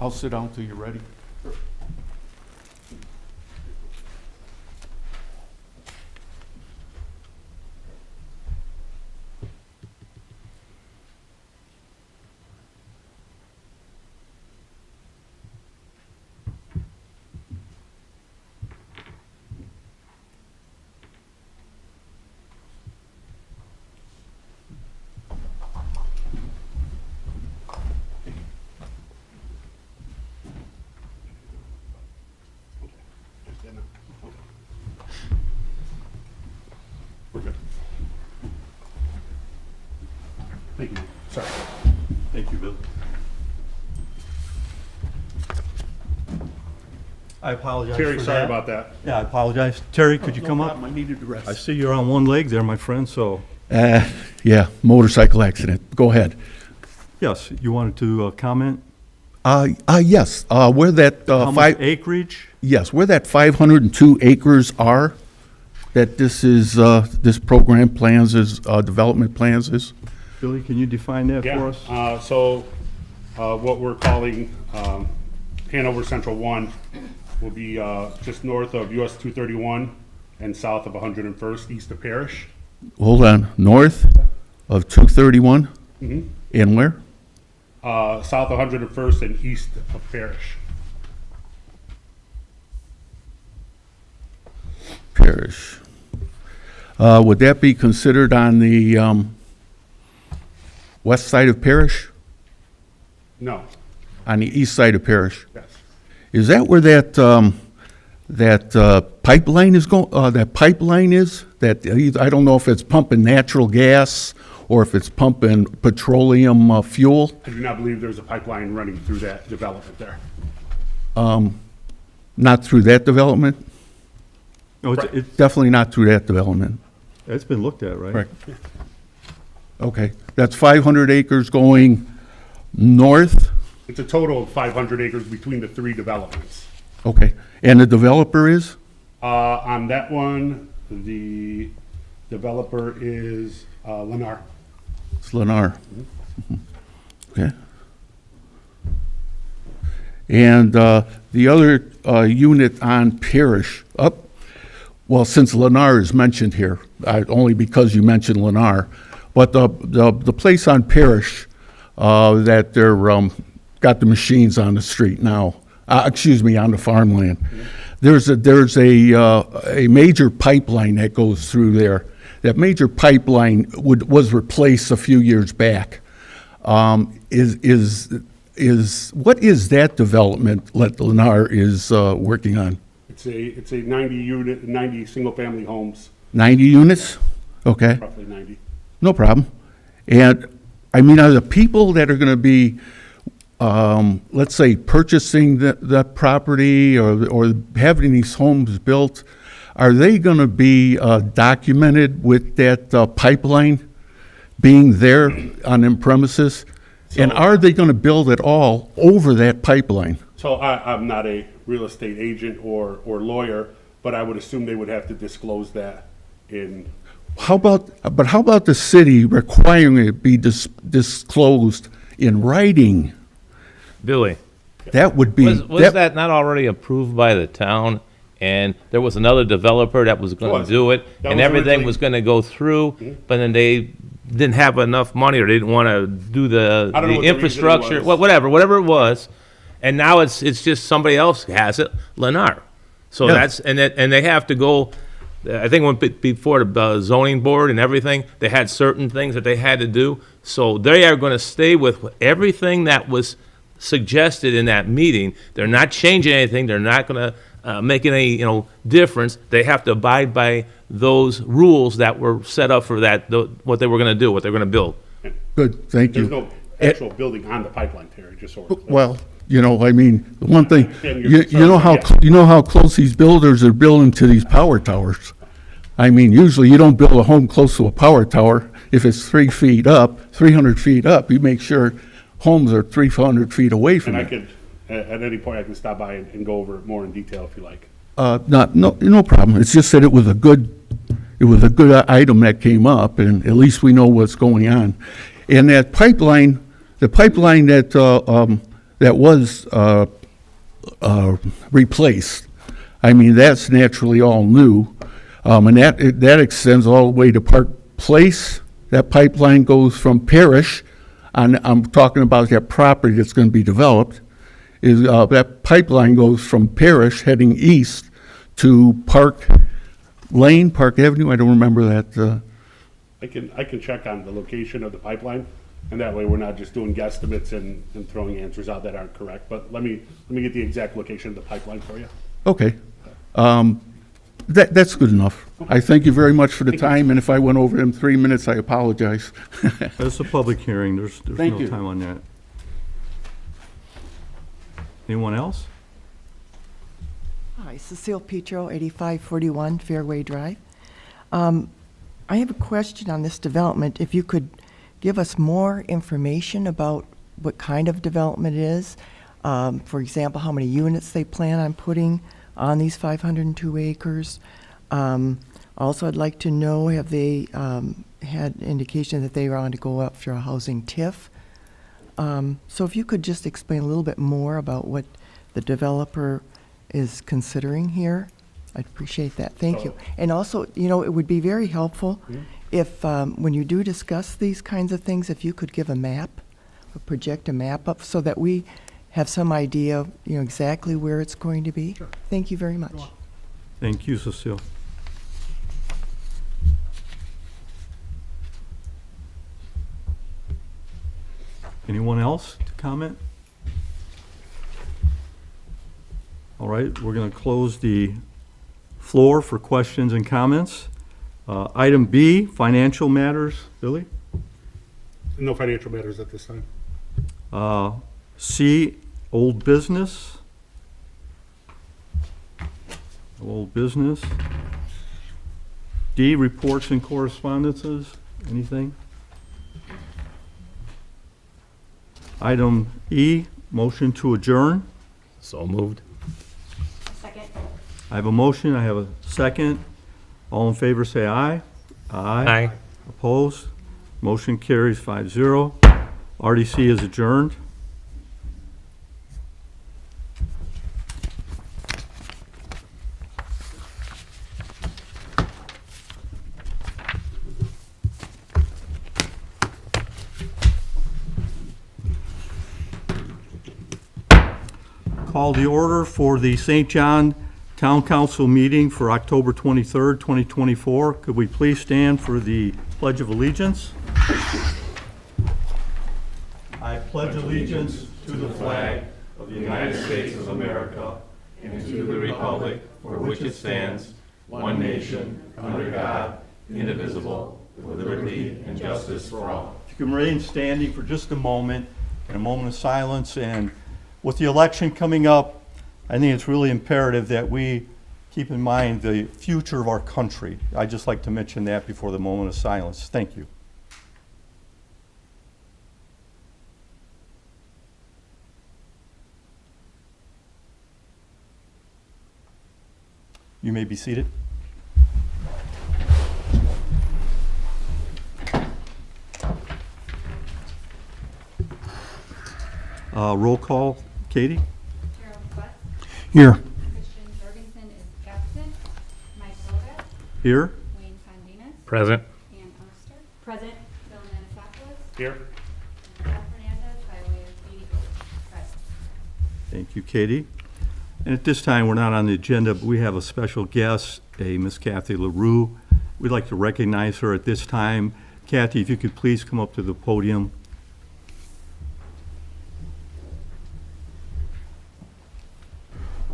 I'll sit down till you're ready. We're good. Thank you. Sorry. Thank you, Bill. I apologize Terry, for sorry that. about that. Yeah, I apologize. Terry, could you come up? I needed to rest. I see you're on one leg there, my friend, so, Yeah, motorcycle accident. Go ahead. yes, you wanted to comment? Yes, where that, How much acreage? yes, where that 502 acres are, that this is, this program plans is, development plans is? Billy, can you define that for us? So what we're calling Hanover Central 1 will be just north of US 231 and south of 101st, east of Parish. Hold on, north of 231? And where? South of 101st and east of Parish. Parish. Would that be considered on the west side of Parish? No, On the east side of Parish? yes. Is that where that, pipeline is that pipeline is? That, I don't know if it's pumping natural gas or if it's pumping petroleum fuel? I do not believe there's a pipeline running through that development there. Not through that development? No, Right. it's Definitely not through that development. been looked at, right? Correct. Okay, that's 500 acres going north? It's a total of 500 acres between the three developments. Okay, and the developer is? On that one, the developer is Lennar. It's Lennar. Okay. And the other unit on Parish, well, since Lennar is mentioned here, only because you mentioned Lennar, but the place on Parish that they're got the machines on the street now, excuse me, on the farmland. There's a major pipeline that goes through there. That major pipeline was replaced a few years back. What is that development that Lennar is working on? It's a 90 single-family homes, 90 units? Okay, roughly 90. no problem. And, I mean, are the people that are going to be, let's say, purchasing that property or having these homes built, are they going to be documented with that pipeline being there on them premises? And are they going to build it all over that pipeline? So I'm not a real estate agent or lawyer, but I would assume they would have to disclose that in, How about the city requiring it be disclosed in writing? Billy, That would be. was that not already approved by the town? And there was another developer that was gonna Was. do it, That and was everything originally- was gonna go through, but then they didn't have enough money, or they didn't wanna do I don't know the what the reason infrastructure, was. whatever it was. And now it's just somebody else has it, Lennar. So Yeah. and they have to go, I think before the zoning board and everything, they had certain things that they had to do. So they are gonna stay with everything that was suggested in that meeting. They're not changing anything. They're not going to make any, difference. They have to abide by those rules that were set up for that, what they were going to do, what they're going to build. Good, thank there's you. no actual building on the pipeline, Terry, just so we're clear. Well, I mean, the one thing, understand your you concern, know how, yeah. you know how close these builders are building to these power towers? I mean, usually you don't build a home close to a power tower. If it's 3 feet up, 300 feet up, you make sure homes are 300 feet away from And I it. could, at any point, I can stop by and go over it more in detail if you like. No problem. It's just that it was a good it was a good item that came up, and at least we know what's going on. And that pipeline, the pipeline that, that was replaced, I mean, that's naturally all new. And that extends all the way to Park Place. That pipeline goes from Parish, and I'm talking about that property that's going to be developed, is that pipeline goes from Parish heading east to Park Lane, Park Avenue, I don't remember that. I can check on the location of the pipeline, and that way we're not just doing guesstimates and throwing answers out that aren't correct. But let me get the exact location of the pipeline for you. Okay. That's good enough. I thank you very much for the time, and if I went over in 3 minutes, I apologize. It's a public hearing, there's Thank no you. time on that. Anyone else? Hi, Cecile Petro, 8541 Fairway Drive. I have a question on this development. If you could give us more information about what kind of development it is. For example, how many units they plan on putting on these 502 acres. Also, I'd like to know, have they had indication that they want to go up for a housing TIF? So if you could just explain a little bit more about what the developer is considering here, I'd appreciate that. Thank you. And also, you know, it would be very helpful if, when you do discuss these kinds of things, if you could give a map, or project a map up so that we have some idea, you know, exactly where it's going to be. Sure. Thank you very much. Thank you, Cecile. Anyone else to comment? All right, we're going to close the floor for questions and comments. Item B, financial matters. Billy? No financial matters at this time. C, old business. Old business. D, reports and correspondences. Anything? Item E, motion to adjourn. So moved. Second. I have a motion, I have a second. All in favor say aye. Aye. Opposed? Motion carries 5-0. RDC is adjourned. Call the order for the St. John Town Council meeting for October 23rd, 2024. Could we please stand for the Pledge of Allegiance? I pledge allegiance to the flag of the United States of America and to the republic for which it stands, one nation, under God, indivisible, with liberty and justice for all. If you can remain standing for just a moment, and a moment of silence, and with the election coming up, I think it's really imperative that we keep in mind the future of our country. I'd just like to mention that before the moment of silence. Thank you. You may be seated. Roll call, Katie? Gerald West. Here. Christian Jorgensen is absent. Mike Silva. Here. Wayne Fondinas. Present. Ann Oster. Present. Bill Nanisopoulos. Here. And Jeff Hernandez by way of Katie Vogt. Present. Thank you, Katie. And at this time, we're not on the agenda, but we have a special guest, a Miss Kathy LaRue. We'd like to recognize her at this time. Kathy, if you could please come up to the podium.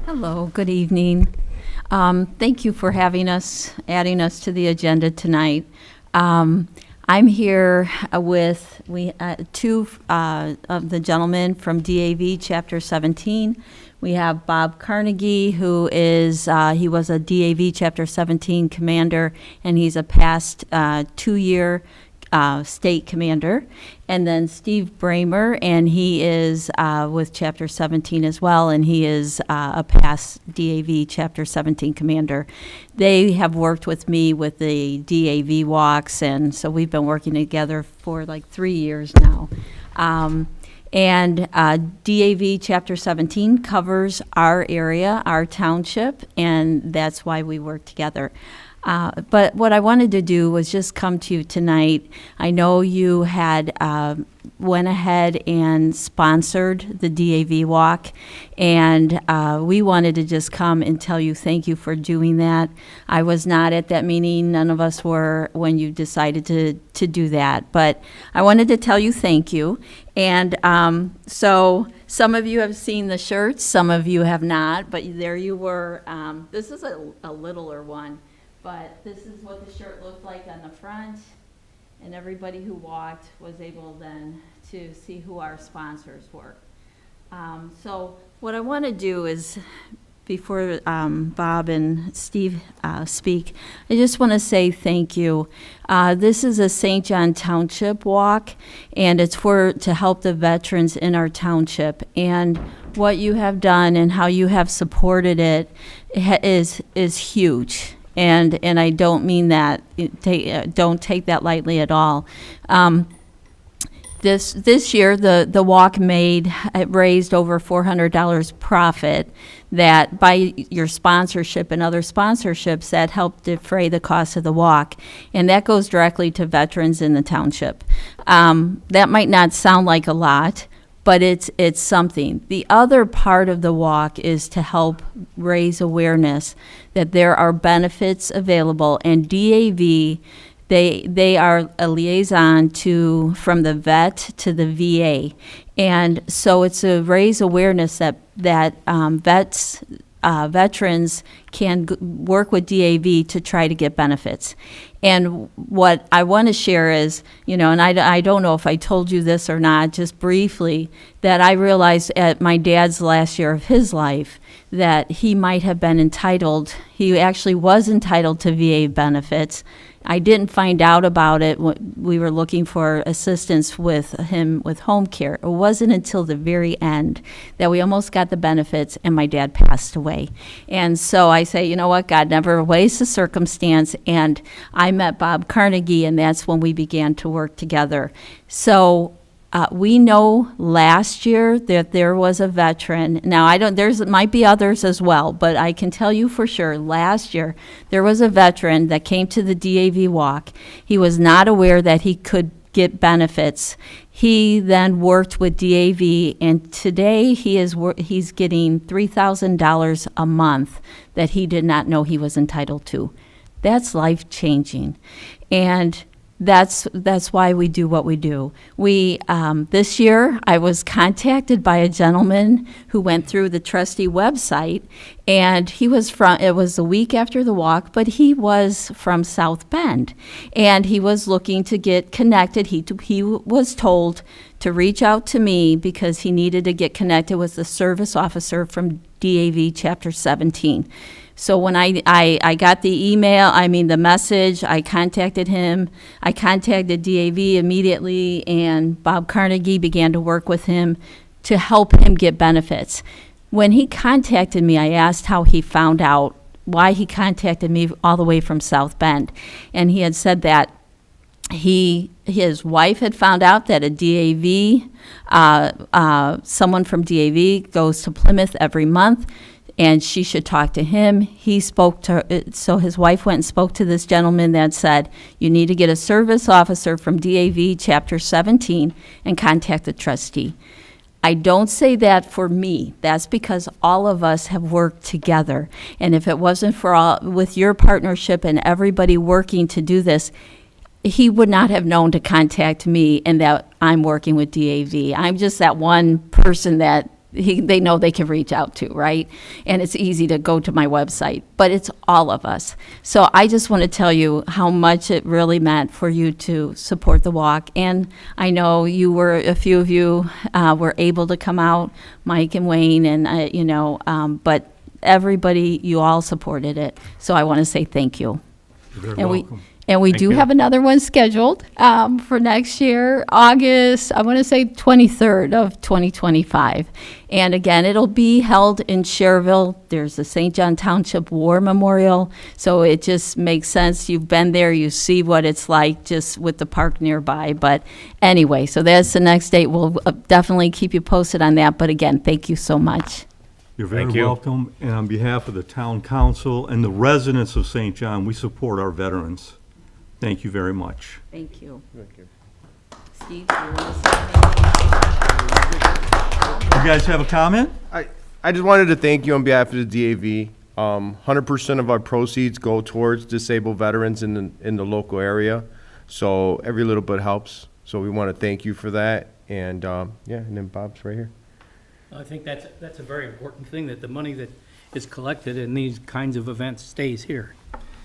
Hello, good evening. Thank you for having us, adding us to the agenda tonight. I'm here with two of the gentlemen from DAV Chapter 17. We have Bob Carnegie, who is, he was a DAV Chapter 17 commander, and he's a past 2-year state commander, and then Steve Bramer, and he is with Chapter 17 as well, and he is a past DAV Chapter 17 commander. They have worked with me with the DAV walks, and so we've been working together for like 3 years now. And DAV Chapter 17 covers our area, our township, and that's why we work together. But what I wanted to do was just come to you tonight. I know you had went ahead and sponsored the DAV walk, and we wanted to just come and tell you thank you for doing that. I was not at that meeting. None of us were when you decided to do that. But I wanted to tell you thank you. And so some of you have seen the shirts, some of you have not, but there you were. This is a littler one. But this is what the shirt looked like on the front, and everybody who walked was able then to see who our sponsors were. So what I want to do is, before Bob and Steve speak, I just want to say thank you. This is a St. John Township walk, and it's to help the veterans in our township. And what you have done and how you have supported it is huge. And I don't mean that, don't take that lightly at all. This year, the walk raised over $400 profit that by your sponsorship and other sponsorships that helped defray the cost of the walk. And that goes directly to veterans in the township. That might not sound like a lot, but it's something. The other part of the walk is to help raise awareness that there are benefits available, and DAV, they are a liaison from the vet to the VA. And so it's to raise awareness that veterans can work with DAV to try to get benefits. And what I want to share is, and I don't know if I told you this or not, just briefly, that I realized at my dad's last year of his life that he might have been entitled, he actually was entitled to VA benefits. I didn't find out about it when we were looking for assistance with him with home care. It wasn't until the very end that we almost got the benefits and my dad passed away. And so I say, you know what, God never wastes a circumstance. And I met Bob Carnegie, and that's when we began to work together. So we know last year that there was a veteran. Now, there might be others as well, but I can tell you for sure, last year, there was a veteran that came to the DAV walk. He was not aware that he could get benefits. He then worked with DAV, and today he's getting $3,000 a month that he did not know he was entitled to. That's life-changing. And that's why we do what we do. This year, I was contacted by a gentleman who went through the trustee website, and it was the week after the walk, but he was from South Bend, and he was looking to get connected. He was told to reach out to me because he needed to get connected with the service officer from DAV Chapter 17. So when I got the message, I contacted him. I contacted DAV immediately, and Bob Carnegie began to work with him to help him get benefits. When he contacted me, I asked how he found out, why he contacted me all the way from South Bend. And he had said that his wife had found out that a DAV, someone from DAV goes to Plymouth every month, and she should talk to him. So his wife went and spoke to this gentleman that said, you need to get a service officer from DAV Chapter 17 and contact the trustee. I don't say that for me. That's because all of us have worked together. And if it wasn't with your partnership and everybody working to do this, he would not have known to contact me and that I'm working with DAV. I'm just that one person that they know they can reach out to, right? And it's easy to go to my website, but it's all of us. So I just want to tell you how much it really meant for you to support the walk. And I know a few of you were able to come out, Mike and Wayne, and but everybody, you all supported it. So I want to say thank you. You're very welcome. And we Thank do you. have another one scheduled for next year, August, I want to say 23rd of 2025. And again, it'll be held in Cherville. There's the St. John Township War Memorial, so it just makes sense. You've been there, you see what it's like just with the park nearby. But anyway, so that's the next date. We'll definitely keep you posted on that. But again, thank you so much. You're very Thank you. welcome, and on behalf of the town council and the residents of St. John, we support our veterans. Thank you very much. Thank you. Steve, you want to say anything? You guys have a comment? I just wanted to thank you on behalf of the DAV. 100% of our proceeds go towards disabled veterans in the local area, so every little bit helps. So we want to thank you for that, and yeah, and then Bob's right here. I think that's a very important thing, that the money that is collected in these kinds of events stays here.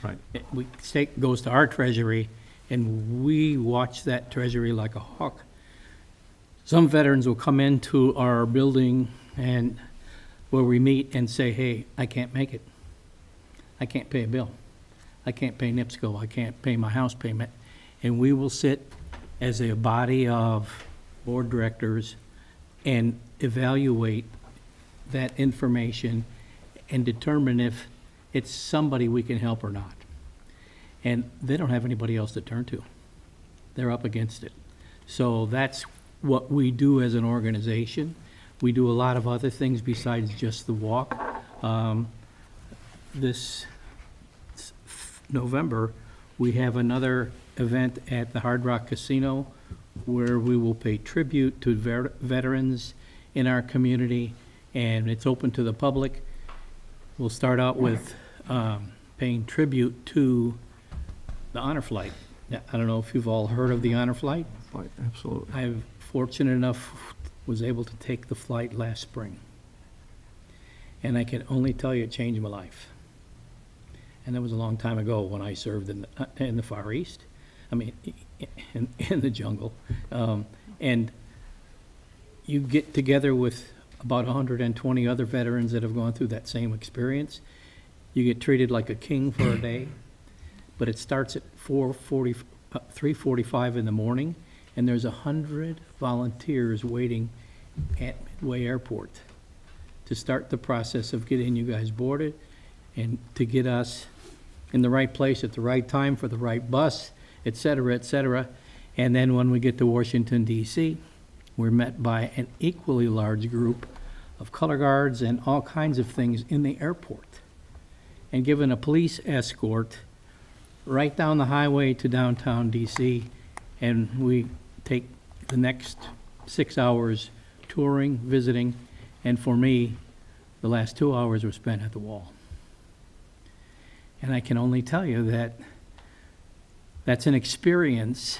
Right. Goes to our treasury, and we watch that treasury like a hawk. Some veterans will come into our building and where we meet and say, hey, I can't make it. I can't pay a bill. I can't pay NIPSCO. I can't pay my house payment. And we will sit as a body of board directors and evaluate that information and determine if it's somebody we can help or not. And they don't have anybody else to turn to. They're up against it. So that's what we do as an organization. We do a lot of other things besides just the walk. This November, we have another event at the Hard Rock Casino where we will pay tribute to veterans in our community, and it's open to the public. We'll start out with paying tribute to the Honor Flight. Now, I don't know if you've all heard of the Honor Flight. Right, absolutely. I'm fortunate enough was able to take the flight last spring. And I can only tell you it changed my life. And that was a long time ago when I served in the Far East. I mean, in the jungle. And you get together with about 120 other veterans that have gone through that same experience. You get treated like a king for a day, but it starts at 3:45 in the morning, and there's 100 volunteers waiting at Midway Airport to start the process of getting you guys boarded and to get us in the right place at the right time for the right bus, et cetera, et cetera. And then when we get to Washington, D.C., we're met by an equally large group of color guards and all kinds of things in the airport, and given a police escort right down the highway to downtown DC, and we take the next 6 hours touring, visiting, and for me, the last 2 hours were spent at the wall. And I can only tell you that that's an experience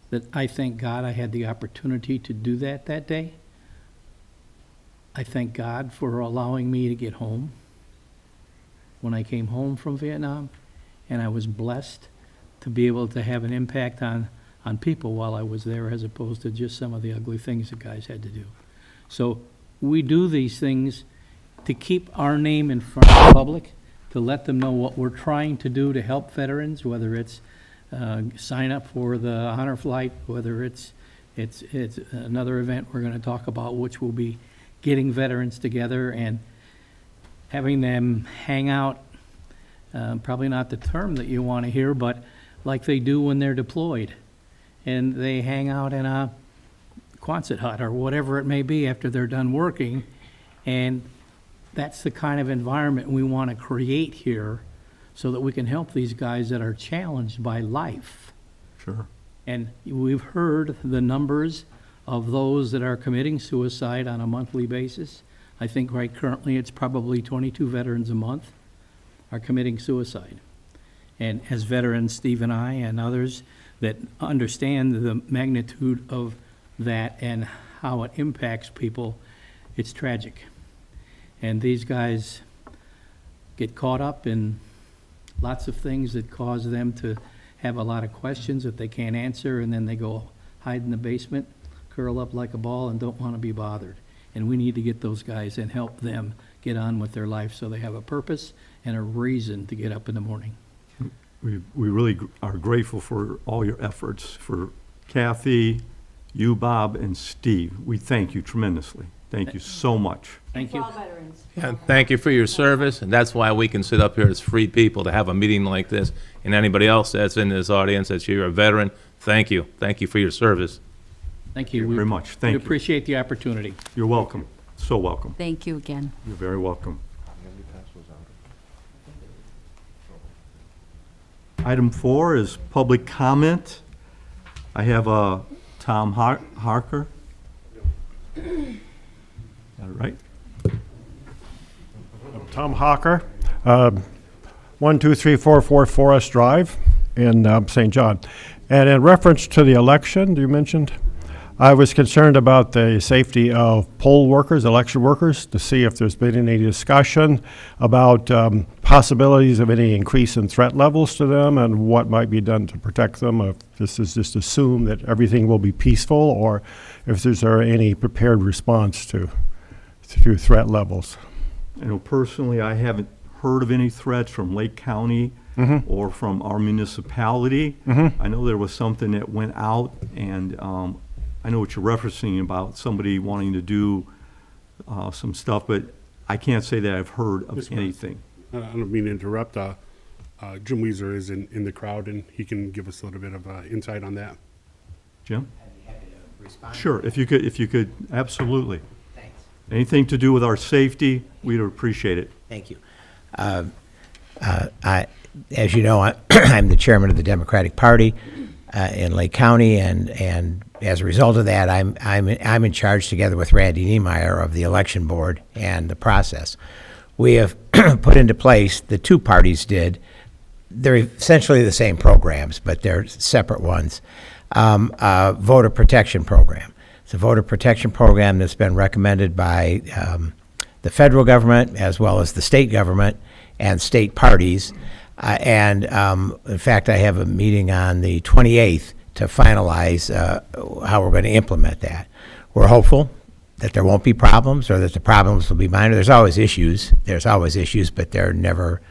that I thank God I had the opportunity to do that day. I thank God for allowing me to get home when I came home from Vietnam, and I was blessed to be able to have an impact on people while I was there, as opposed to just some of the ugly things the guys had to do. So we do these things to keep our name in front of the public, to let them know what we're trying to do to help veterans, whether it's sign up for the Honor Flight, whether it's another event we're going to talk about, which will be getting veterans together and having them hang out, probably not the term that you want to hear, but like they do when they're deployed. And they hang out in a Quonset hut or whatever it may be after they're done working. And that's the kind of environment we want to create here so that we can help these guys that are challenged by life. Sure. And we've heard the numbers of those that are committing suicide on a monthly basis. I think right currently it's probably 22 veterans a month are committing suicide. And as veterans, Steve and I and others that understand the magnitude of that and how it impacts people, it's tragic. And these guys get caught up in lots of things that cause them to have a lot of questions that they can't answer, and then they go hide in the basement, curl up like a ball, and don't want to be bothered. And we need to get those guys and help them get on with their life so they have a purpose and a reason to get up in the morning. We really are grateful for all your efforts, for Kathy, you, Bob, and Steve. We thank you tremendously. Thank you so much. Thank you. And thank you for your service, and that's why we can sit up here as free people to have a meeting like this. And anybody else that's in this audience, that's you're a veteran, thank you. Thank you for your service. Thank you. Very much. Thank We you. appreciate the opportunity. You're welcome. So welcome. Thank you again. You're very welcome. Item 4 is public comment. I have Tom Harker. Got it right? Tom Hawker, 12344 Forest Drive in St. John. And in reference to the election you mentioned, I was concerned about the safety of poll workers, election workers, to see if there's been any discussion about possibilities of any increase in threat levels to them and what might be done to protect them. If this is just assumed that everything will be peaceful, or if there's any prepared response to threat levels. I know personally, I haven't heard of any threats from Lake County or from our municipality. I know there was something that went out, and I know what you're referencing about somebody wanting to do some stuff, but I can't say that I've heard of Yes, ma'am. anything. I don't mean to interrupt. Jim Weezer is in the crowd, and he can give us a little bit of insight on that. Jim? Sure, if you could, absolutely. Thanks. Anything to do with our safety, we'd appreciate it. Thank you. As you know, I'm the chairman of the Democratic Party in Lake County, and as a result of that, I'm in charge, together with Randy Niemeyer, of the election board and the process. We have put into place, the two parties did, they're essentially the same programs, but they're separate ones, a voter protection program. It's a voter protection program that's been recommended by the federal government as well as the state government and state parties. In fact, I have a meeting on the 28th to finalize how we're going to implement that. We're hopeful that there won't be problems, or that the problems will be minor. There's always issues, but they never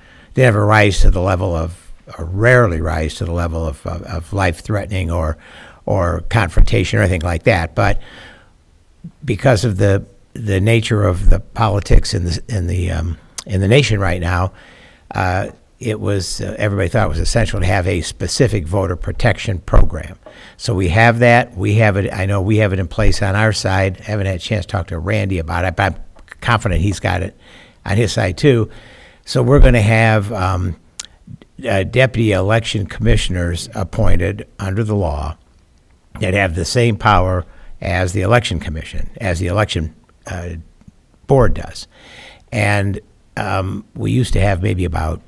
rise to the level of, or rarely rise to the level of life-threatening or confrontation or anything like that. But because of the nature of the politics in the nation right now, it was everybody thought it was essential to have a specific voter protection program. So we have that. We have it. I know we have it in place on our side. I haven't had a chance to talk to Randy about it, but I'm confident he's got it on his side too. So we're going to have deputy election commissioners appointed under the law that have the same power as the election commission, as the election board does. And we used to have maybe about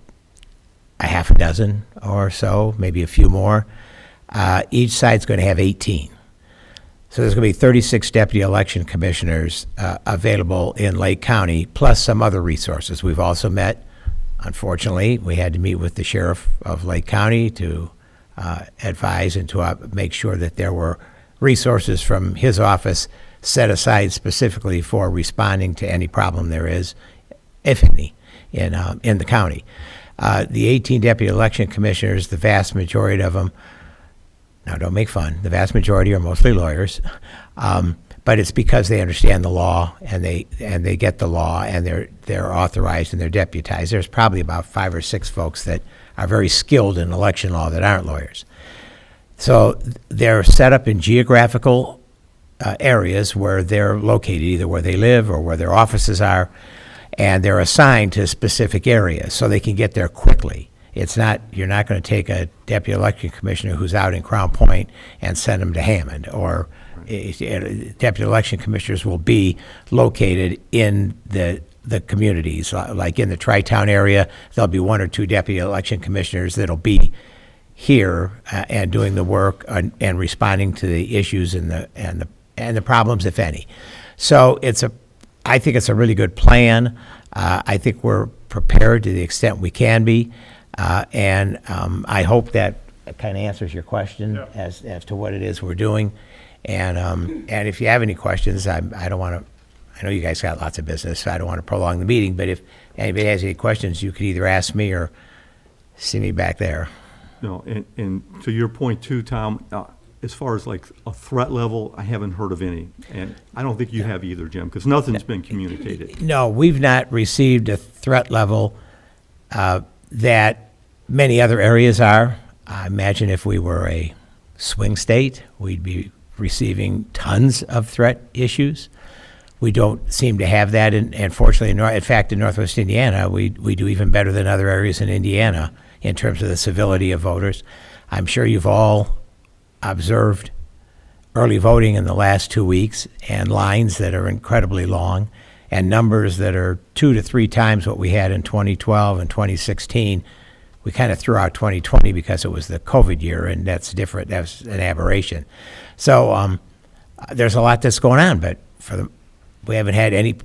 a half a dozen or so, maybe a few more. Each side's going to have 18. So there's going to be 36 deputy election commissioners available in Lake County, plus some other resources. We've also met, unfortunately, we had to meet with the sheriff of Lake County to advise and to make sure that there were resources from his office set aside specifically for responding to any problem there is, if any, in the county. The 18 deputy election commissioners, the vast majority of them, now don't make fun, the vast majority are mostly lawyers, but it's because they understand the law and they get the law, and they're authorized and they're deputized. There's probably about 5 or 6 folks that are very skilled in election law that aren't lawyers. So they're set up in geographical areas where they're located, either where they live or where their offices are, and they're assigned to specific areas so they can get there quickly. It's not, you're not going to take a deputy election commissioner who's out in Crown Point and send them to Hammond, or deputy election commissioners will be located in the communities. Like in the Tri-Town area, there'll be 1 or 2 deputy election commissioners that'll be here and doing the work and responding to the issues and the problems, if any. So I think it's a really good plan. I think we're prepared to the extent we can be, and I hope that kind of answers your question as to what it is we're doing. And if you have any questions, I don't want to. I know you guys got lots of business, so I don't want to prolong the meeting. But if anybody has any questions, you could either ask me or see me back there. No, and to your point too, Tom, as far as like a threat level, I haven't heard of any. And I don't think you have either, Jim, because nothing's been communicated. No, we've not received a threat level that many other areas are. I imagine if we were a swing state, we'd be receiving tons of threat issues. We don't seem to have that, and fortunately, in fact, in Northwest Indiana, we do even better than other areas in Indiana in terms of the civility of voters. I'm sure you've all observed early voting in the last 2 weeks and lines that are incredibly long and numbers that are 2 to 3 times what we had in 2012 and 2016. We kind of threw out 2020 because it was the COVID year, and that's different. That's an aberration. So there's a lot that's going on, but we haven't had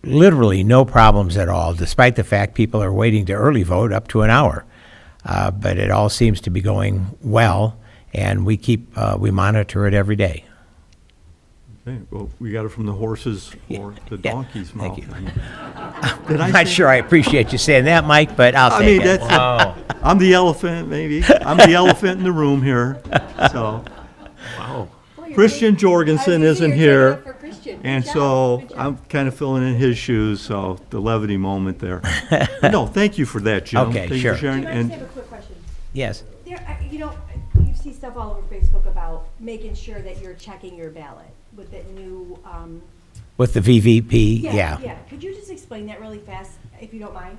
literally no problems at all, despite the fact people are waiting to early vote up to an hour. But it all seems to be going well, and we monitor it every day. Okay, well, we got it from the horses or the donkey's mouth. Thank you. Did I I'm not say- sure I appreciate you saying that, Mike, but I'll I take mean, it. that's, I'm the elephant, maybe. I'm the elephant in the room here, so. Wow. Christian Jorgensen isn't here, For Christian. Good and job. so Good job. I'm kind of filling in his shoes, so the levity moment there. No, thank you for that, Jim. Okay, Thank you sure. for sharing, Jim, I just and have a quick question. Yes. You know, you see stuff all over Facebook about making sure that you're checking your ballot with the new, With the VVP, yeah. Could you just explain that really fast, if you don't mind?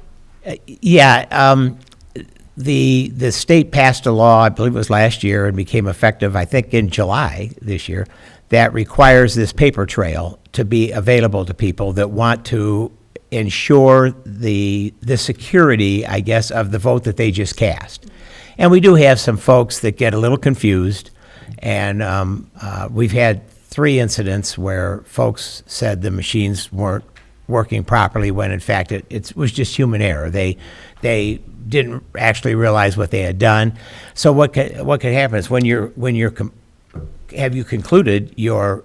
The state passed a law, I believe it was last year, and became effective, I think, in July this year, that requires this paper trail to be available to people that want to ensure the security, I guess, of the vote that they just cast. And we do have some folks that get a little confused, and we've had 3 incidents where folks said the machines weren't working properly when in fact it was just human error. They didn't actually realize what they had done. So what could happen is when have you concluded your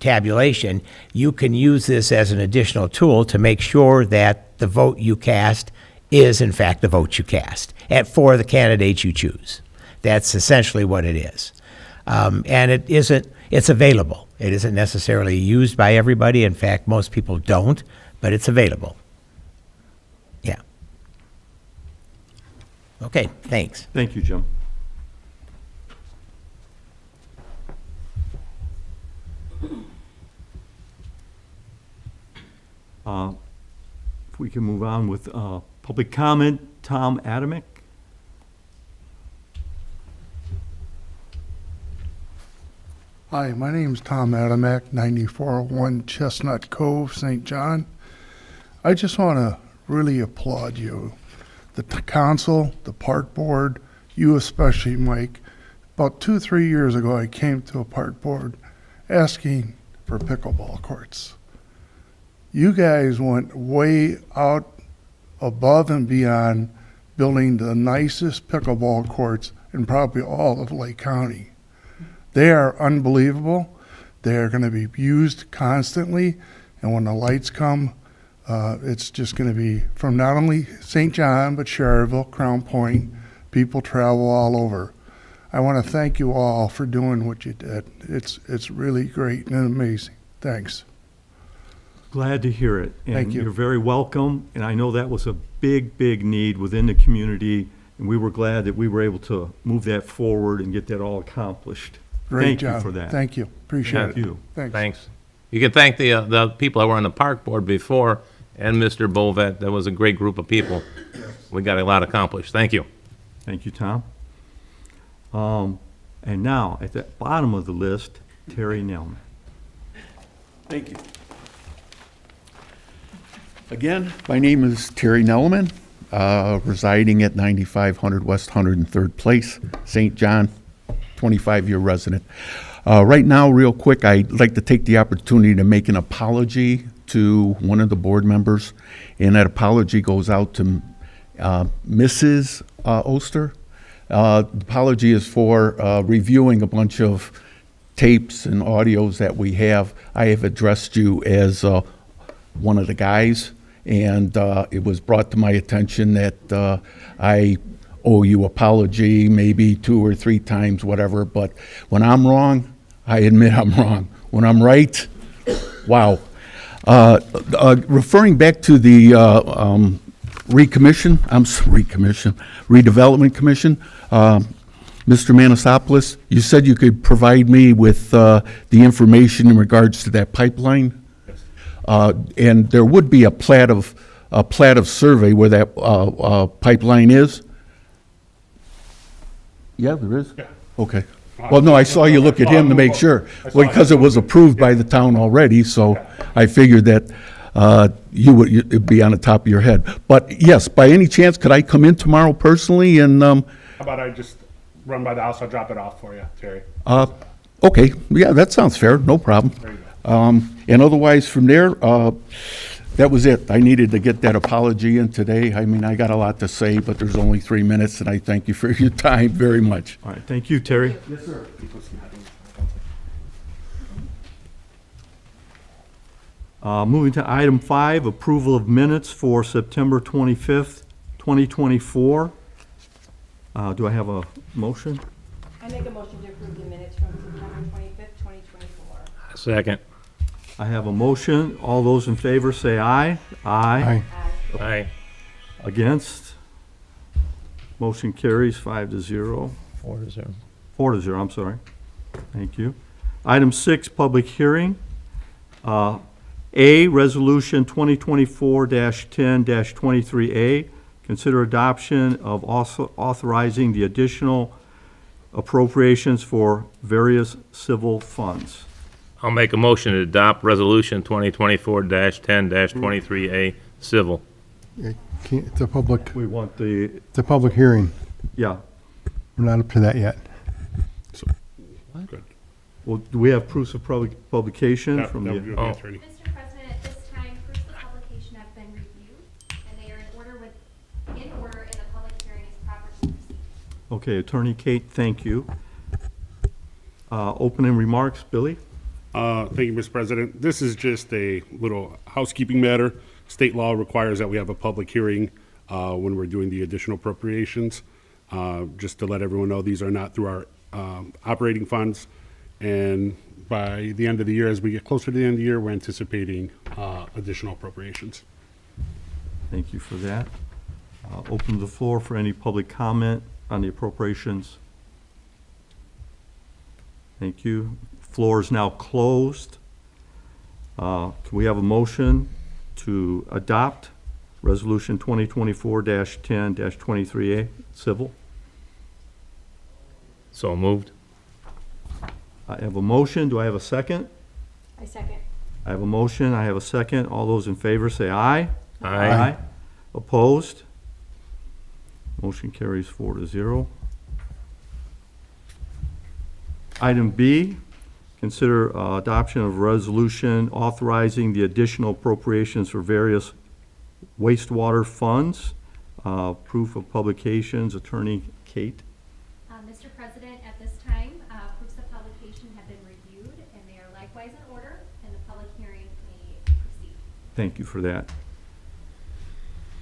tabulation, you can use this as an additional tool to make sure that the vote you cast is in fact the vote you cast for the candidates you choose. That's essentially what it is. And it's available. It isn't necessarily used by everybody. In fact, most people don't, but it's available. Yeah. Okay, thanks. thank you, Jim. If we can move on with public comment, Tom Adamick. Hi, my name's Tom Adamek, 9401 Chestnut Cove, St. John. I just want to really applaud you, the council, the park board, you especially, Mike. About 2-3 years ago, I came to a park board asking for pickleball courts. You guys went way out above and beyond building the nicest pickleball courts in probably all of Lake County. They are unbelievable. They are going to be used constantly, and when the lights come, it's just going to be from not only St. John, but Schererville, Crown Point. People travel all over. I want to thank you all for doing what you did. It's really great and amazing. Thanks. Glad to hear it. Thank And you. you're very welcome, and I know that was a big, big need within the community, and we were glad that we were able to move that forward and get that all accomplished. Great Thank job. you for that. Thank you. Appreciate Thank it. you. Thanks. Thanks. You can thank the people that were on the park board before and Mr. Bovet. That was a great group of people. We got a lot accomplished. Thank you. Thank you, Tom. And now, at the bottom of the list, Terry Nelman. Thank you. Again, my name is Terry Nelman, residing at 9500 West 103rd Place, St. John, 25-year resident. Right now, real quick, I'd like to take the opportunity to make an apology to one of the board members, and that apology goes out to Mrs. Oster. The apology is for reviewing a bunch of tapes and audios that we have. I have addressed you as one of the guys, and it was brought to my attention that I owe you apology, maybe 2 or 3 times, whatever, but when I'm wrong, I admit I'm wrong. When I'm right, wow. Referring back to the redevelopment commission, Mr. Manasopoulos, you said you could provide me with the information in regards to that pipeline? And there would be a plat of survey where that pipeline is? Yeah, there is? Yeah. Okay. Well, no, I saw you look at him to make sure, because it was approved by the town already, so I figured that it'd be on the top of your head. But yes, by any chance, could I come in tomorrow personally and, How about I just run by the house, I'll drop it off for you, Terry. okay, yeah, that sounds fair, no problem. There you go. And otherwise, from there, that was it. I needed to get that apology in today. I mean, I got a lot to say, but there's only 3 minutes, and I thank you for your time very much. All right, thank you, Terry. Yes, sir. Moving to item 5, approval of minutes for September 25th, 2024. Do I have a motion? I make a motion to approve the minutes from September 25th, 2024. Second. I have a motion. All those in favor say aye. Aye. Aye. Aye. Against? Motion carries 5-0. 4-0. 4-0, I'm sorry. Thank you. Item 6, public hearing. A, Resolution 2024-10-23A, consider adoption of authorizing the additional appropriations for various civil funds. I'll make a motion to adopt Resolution 2024-10-23A, civil. It's a public, We want the, it's a public hearing. yeah. We're not up to that yet. Good. Well, do we have proofs of publication That from would the? be the Oh. attorney. Mr. President, at this time, proofs of publication have been reviewed, and they are in order, and the public hearing is proper to proceed. Okay, Attorney Kate, thank you. Opening remarks, Billy? Thank you, Mr. President. This is just a little housekeeping matter. State law requires that we have a public hearing when we're doing the additional appropriations. Just to let everyone know, these are not through our operating funds. And by the end of the year, as we get closer to the end of the year, we're anticipating additional appropriations. Thank you for that. Open the floor for any public comment on the appropriations. Thank you. Floor is now closed. Can we have a motion to adopt Resolution 2024-10-23A, civil? So moved. I have a motion. Do I have a second? I second. I have a motion. I have a second. All those in favor say aye. Aye. Opposed? Motion carries 4-0. Item B, consider adoption of resolution authorizing the additional appropriations for various wastewater funds. Proof of publications, Attorney Kate. Mr. President, at this time, proofs of publication have been reviewed, and they are likewise in order, and the public hearing may proceed. Thank you for that.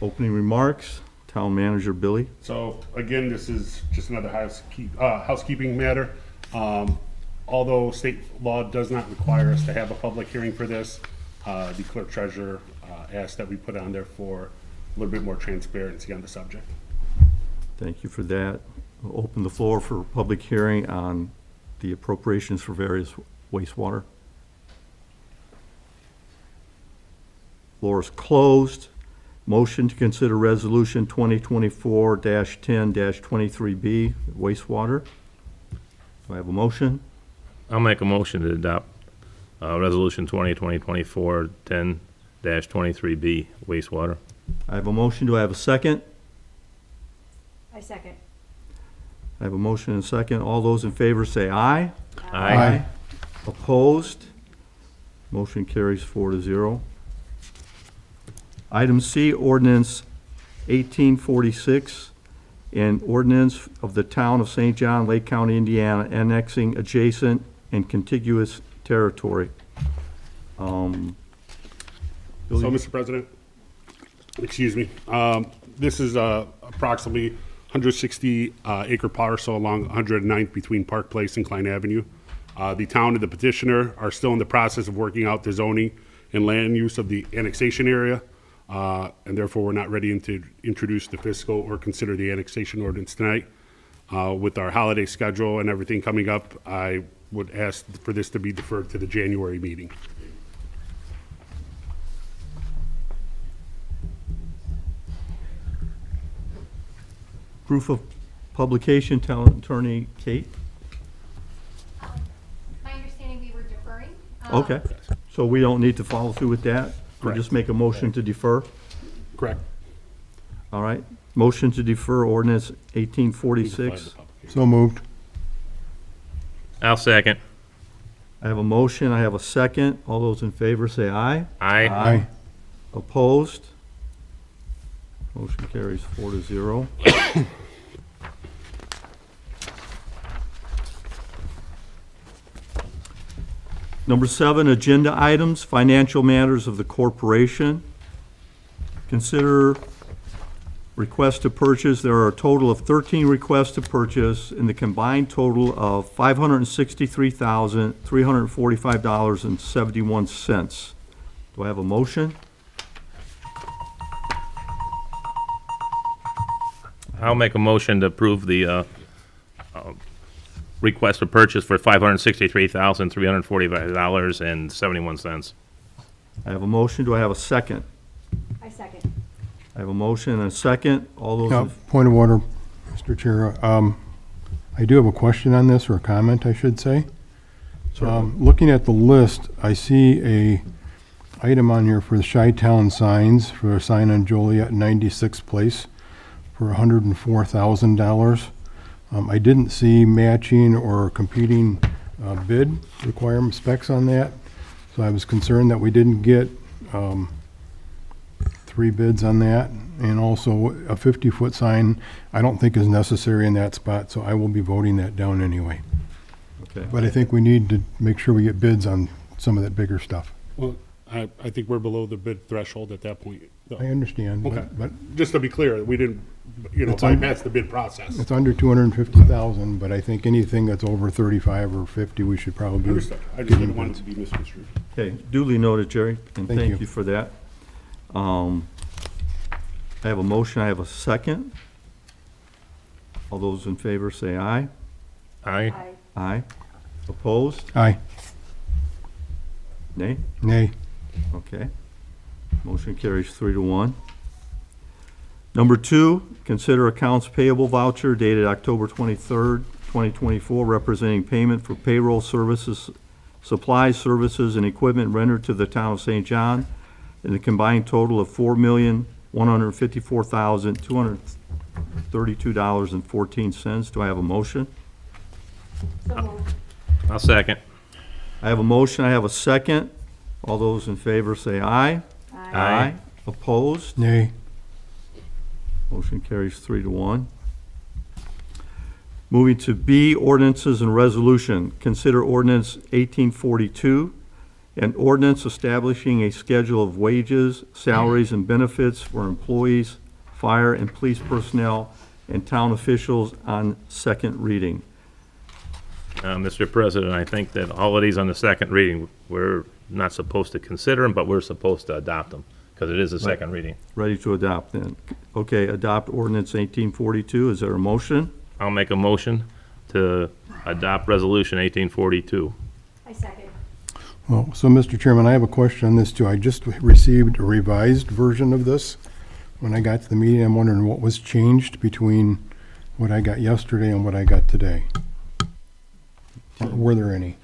Opening remarks, Town Manager Billy. So again, this is just another housekeeping matter. Although state law does not require us to have a public hearing for this, the clerk treasurer asked that we put on there for a little bit more transparency on the subject. Thank you for that. We'll open the floor for public hearing on the appropriations for various wastewater. Floor is closed. Motion to consider Resolution 2024-10-23B, wastewater. Do I have a motion? I'll make a motion to adopt Resolution 2024-10-23B, wastewater. I have a motion. Do I have a second? I second. I have a motion and a second. All those in favor say aye. Aye. Opposed? Motion carries 4-0. Item C, ordinance 1846, an ordinance of the town of St. John, Lake County, Indiana, annexing adjacent and contiguous territory. So, Billy? Mr. President, excuse me, this is approximately 160 acre parcel along 109th between Park Place and Klein Avenue. The town and the petitioner are still in the process of working out the zoning and land use of the annexation area, and therefore we're not ready to introduce the fiscal or consider the annexation ordinance tonight. With our holiday schedule and everything coming up, I would ask for this to be deferred to the January meeting. Proof of publication, Town Attorney Kate? My understanding, we were deferring. Okay, so we don't need to follow through with that? We'll just make a motion to defer? Correct. All right, motion to defer ordinance 1846. So moved. I'll second. I have a motion, I have a second. All those in favor say aye. Aye. Aye. Opposed? Motion carries 4-0. Number 7, agenda items, financial matters of the corporation. Consider request to purchase. There are a total of 13 requests to purchase in the combined total of $563,345.71. Do I have a motion? I'll make a motion to approve the request for purchase for $563,345.71. I have a motion. Do I have a second? I second. I have a motion and a second. All those, Point of order, Mr. Chair. I do have a question on this, or a comment, I should say. Looking at the list, I see a item on here for the Chi-Town signs, for a sign on Joliet 96th Place for $104,000. I didn't see matching or competing bid requirement specs on that, so I was concerned that we didn't get 3 bids on that. And also, a 50-foot sign I don't think is necessary in that spot, so I will be voting that down anyway. okay. But I think we need to make sure we get bids on some of that bigger stuff. Well, I think we're below the bid threshold at that point. though. I understand, Okay. but Just to be clear, we didn't, It's un- bypass the bid process. it's under 250,000, but I think anything that's over 35 or 50, we should probably. Understood. I just get didn't in want it bids. to be misconstrued. Okay, duly noted, Jerry, and Thank thank you. you for that. I have a motion, I have a second. All those in favor say aye. Aye. Aye. Aye. Opposed? Aye. Nay? Nay. Okay. Motion carries 3-1. Number 2, consider accounts payable voucher dated October 23rd, 2024, representing payment for payroll services, supplies, services, and equipment rendered to the town of St. John in a combined total of $4,154,232.14. Do I have a motion? So moved. I'll second. I have a motion, I have a second. All those in favor say aye. Aye. Opposed? Nay. Motion carries 3-1. Moving to B, ordinances and resolution. Consider ordinance 1842, an ordinance establishing a schedule of wages, salaries, and benefits for employees, fire and police personnel, and town officials on second reading. Mr. President, I think that all of these on the second reading, we're not supposed to consider them, but we're supposed to adopt them, because it is a second reading. Ready to adopt then? Okay, adopt ordinance 1842. Is there a motion? I'll make a motion to adopt Resolution 1842. I second. Well, so, Mr. Chairman, I have a question on this, too. I just received a revised version of this when I got to the meeting. I'm wondering what was changed between what I got yesterday and what I got today. Were there any?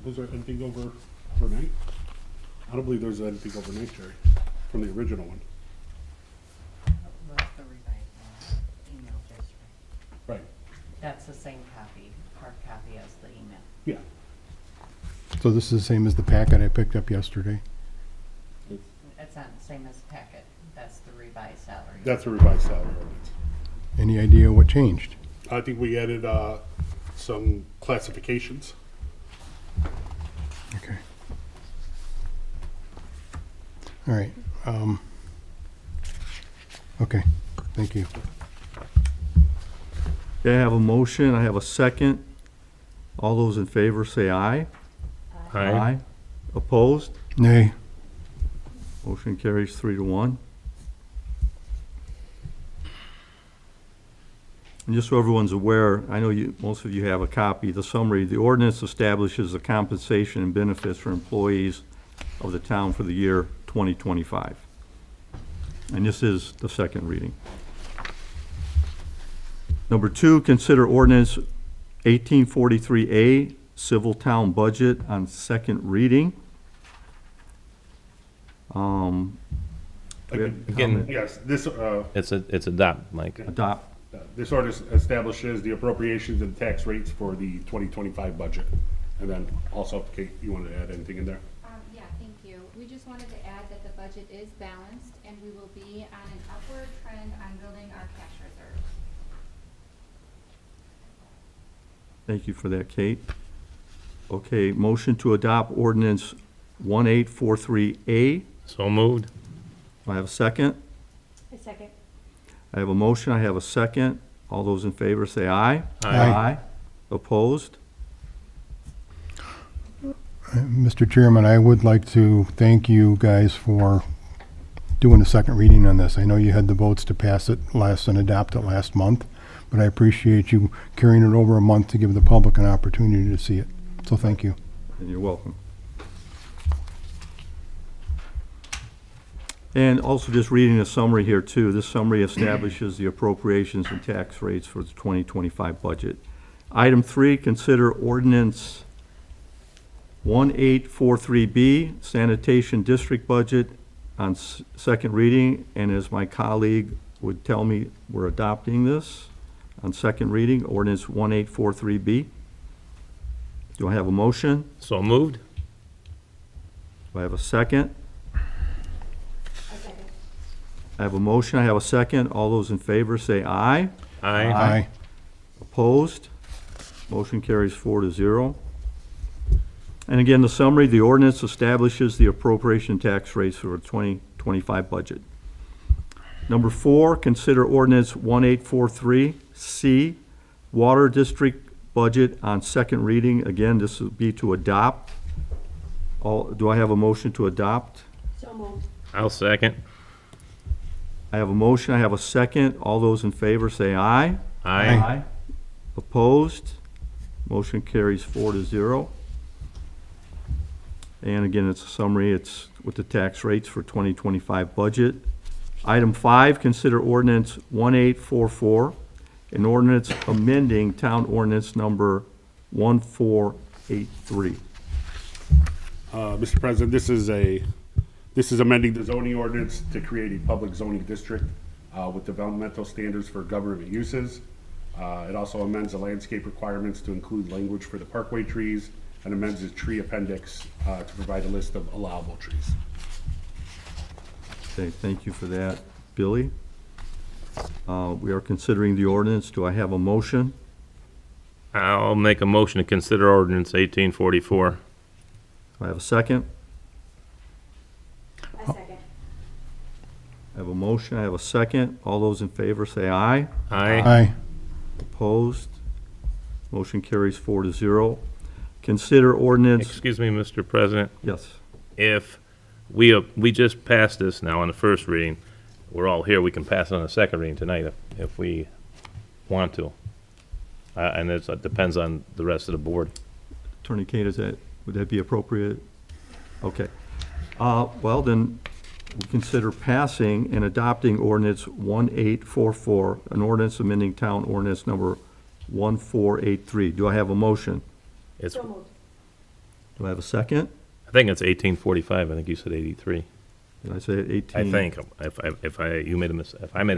Was there anything overnight? I don't believe there was anything overnight, Jerry, from the original one. That's the revised email yesterday. Right. That's the same copy, hard copy as the email. Yeah. So this is the same as the packet I picked up yesterday? It's not the same as the packet. That's the revised salary. That's a revised salary ordinance. Any idea what changed? I think we added some classifications. Okay. All right. Okay, thank you. Okay, I have a motion, I have a second. All those in favor say aye. Aye. Opposed? Nay. Motion carries 3-1. And just so everyone's aware, I know most of you have a copy, the summary, the ordinance establishes the compensation and benefits for employees of the town for the year 2025. And this is the second reading. Number 2, consider ordinance 1843A, civil town budget on second reading. We have Again, comment. Yes, this, It's adopt, Mike. Adopt. this ordinance establishes the appropriations and tax rates for the 2025 budget. And then also, Kate, you wanted to add anything in there? Yeah, thank you. We just wanted to add that the budget is balanced and we will be on an upward trend on building our cash reserves. Thank you for that, Kate. Okay, motion to adopt ordinance 1843A. So moved. Do I have a second? A second. I have a motion, I have a second. All those in favor say aye. Aye. Opposed? Mr. Chairman, I would like to thank you guys for doing a second reading on this. I know you had the votes to pass it last and adopt it last month, but I appreciate you carrying it over a month to give the public an opportunity to see it. So thank you. And you're welcome. And also just reading a summary here too. This summary establishes the appropriations and tax rates for the 2025 budget. Item 3, consider ordinance 1843B, sanitation district budget on second reading. And as my colleague would tell me, we're adopting this on second reading, ordinance 1843B. Do I have a motion? So moved. Do I have a second? A second. I have a motion, I have a second. All those in favor say aye. Aye. Opposed? Motion carries 4-0. And again, the summary, the ordinance establishes the appropriation tax rates for the 2025 budget. Number 4, consider ordinance 1843C, water district budget on second reading. Again, this would be to adopt. Do I have a motion to adopt? So moved. I'll second. I have a motion, I have a second. All those in favor say aye. Aye. Opposed? Motion carries 4-0. And again, it's a summary, it's with the tax rates for 2025 budget. Item 5, consider ordinance 1844, an ordinance amending town ordinance number 1483. Mr. President, this is amending the zoning ordinance to create a public zoning district with developmental standards for government uses. It also amends the landscape requirements to include language for the parkway trees and amends the tree appendix to provide a list of allowable trees. Okay, thank you for that, Billy. We are considering the ordinance. Do I have a motion? I'll make a motion to consider ordinance 1844. Do I have a second? A second. I have a motion, I have a second. All those in favor say aye. Aye. Opposed? Motion carries 4-0. Consider ordinance, Excuse me, Mr. President. yes. If we just passed this now on the first reading, we're all here, we can pass it on the second reading tonight if we want to. And it depends on the rest of the board. Attorney Kate, would that be appropriate? Okay. Well, then, we consider passing and adopting ordinance 1844, an ordinance amending town ordinance number 1483. Do I have a motion? It's, So moved. Do I have a second? I think it's 1845, I think you said 83. Did I say 18? I think, if I made a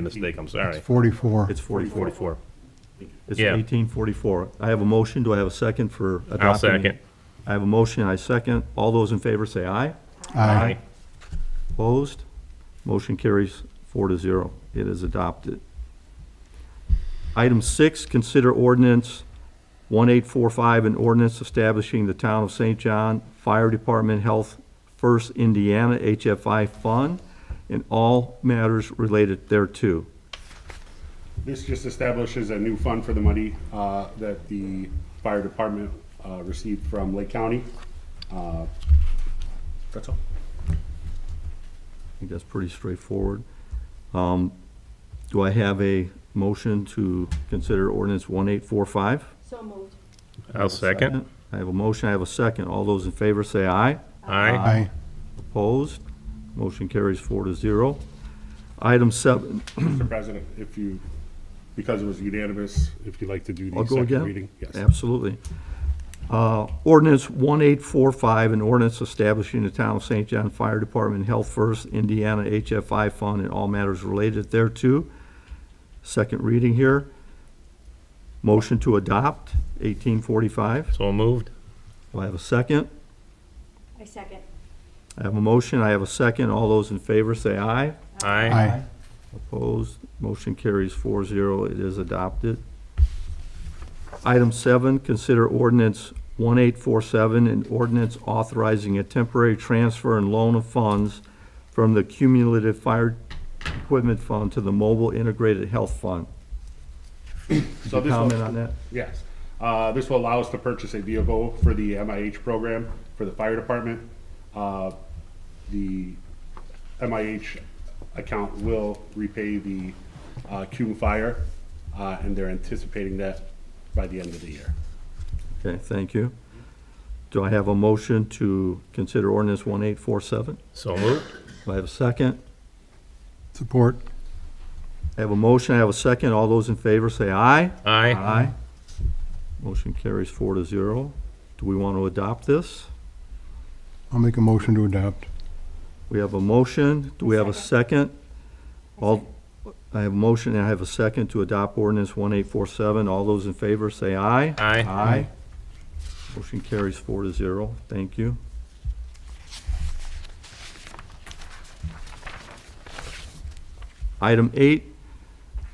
mistake, I'm It's sorry. 44. It's 44. 44. It's Yeah. 1844. I have a motion. Do I have a second for adopting? I'll second. I have a motion. I second. All those in favor say aye. Aye. Opposed? Motion carries 4-0. It is adopted. Item 6, consider ordinance 1845, an ordinance establishing the Town of St. John Fire Department Health First Indiana HFI Fund and all matters related thereto. This just establishes a new fund for the money that the fire department received from Lake County. That's all. I think that's pretty straightforward. Do I have a motion to consider ordinance 1845? So moved. I'll second. I have a motion, I have a second. All those in favor say aye. Aye. Opposed? Motion carries 4-0. Item 7. Mr. President, if you, because it was unanimous, if you'd like to do the I'll go second again. reading. Yes. Absolutely. Ordinance 1845, an ordinance establishing the Town of St. John Fire Department Health First Indiana HFI Fund and all matters related thereto. Second reading here. Motion to adopt 1845. So moved. Do I have a second? I second. I have a motion, I have a second. All those in favor say aye. Aye. Opposed? Motion carries 4-0. It is adopted. Item 7, consider ordinance 1847, an ordinance authorizing a temporary transfer and loan of funds from the cumulative fire equipment fund to the mobile integrated health fund. So Could you this will- comment on that? Yes. This will allow us to purchase a vehicle for the MIH program for the fire department. The MIH account will repay the Cume Fire, and they're anticipating that by the end of the year. Okay, thank you. Do I have a motion to consider ordinance 1847? So moved. Do I have a second? Support. I have a motion, I have a second. All those in favor say aye. Aye. Motion carries 4-0. Do we want to adopt this? I'll make a motion to adopt. We have a motion. Do we have a second? All, I have a motion and I have a second to adopt ordinance 1847. All those in favor say aye. Aye. Motion carries 4-0. Thank you. Item 8,